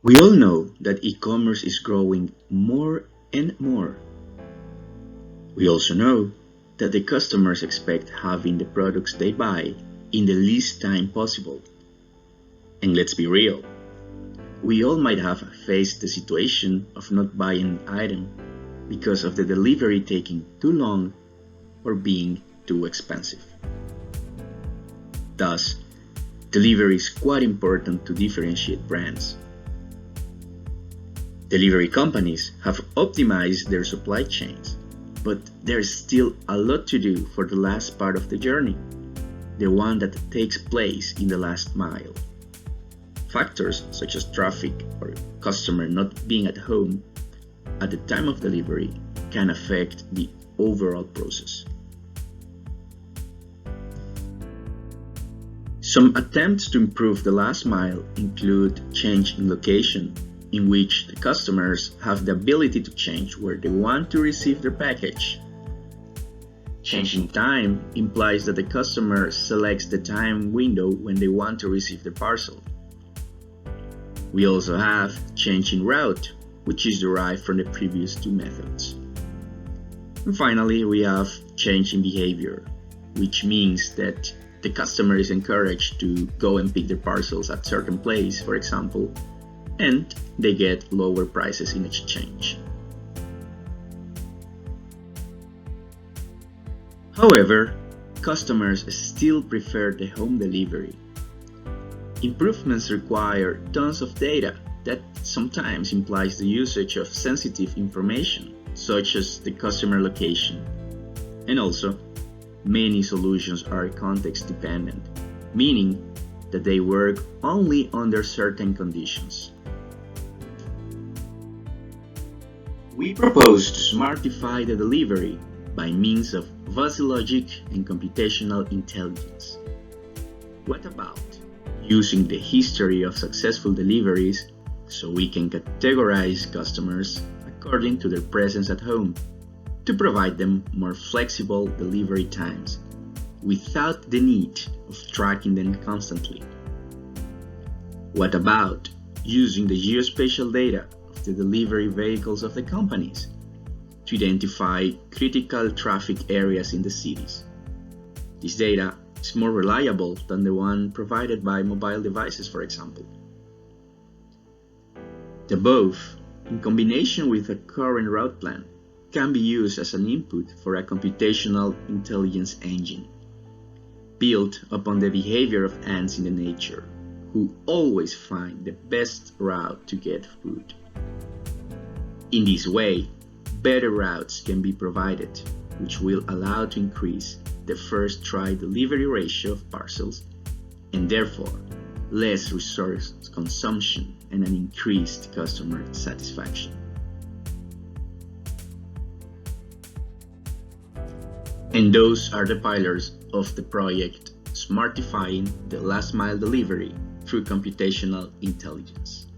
We all know that e-commerce is growing more and more. We also know that the customers expect having the products they buy in the least time possible. And let's be real, we all might have faced the situation of not buying an item because of the delivery taking too long or being too expensive. Thus, delivery is quite important to differentiate brands. Delivery companies have optimized their supply chains, but there's still a lot to do for the last part of the journey, the one that takes place in the last mile. Factors such as traffic or customer not being at home at the time of delivery can affect the overall process. Some attempts to improve the last mile include change in location, in which the customers have the ability to change where they want to receive their package. Changing time implies that the customer selects the time window when they want to receive the parcel. We also have change in route, which is derived from the previous two methods. And finally, we have change in behavior, which means that the customer is encouraged to go and pick their parcels at certain place, for example, and they get lower prices in exchange. However, customers still prefer the home delivery. Improvements require tons of data that sometimes implies the usage of sensitive information, such as the customer location. And also, many solutions are context dependent, meaning that they work only under certain conditions. We propose to smartify the delivery by means of fuzzy logic and computational intelligence. What about using the history of successful deliveries so we can categorize customers according to their presence at home to provide them more flexible delivery times without the need of tracking them constantly? What about using the geospatial data of the delivery vehicles of the companies to identify critical traffic areas in the cities? This data is more reliable than the one provided by mobile devices, for example. The above, in combination with a current route plan, can be used as an input for a computational intelligence engine, built upon the behavior of ants in the nature, who always find the best route to get food. In this way, better routes can be provided, which will allow to increase the first try delivery ratio of parcels, and therefore less resource consumption and an increased customer satisfaction. And those are the pillars of the project, smartifying the last mile delivery through computational intelligence.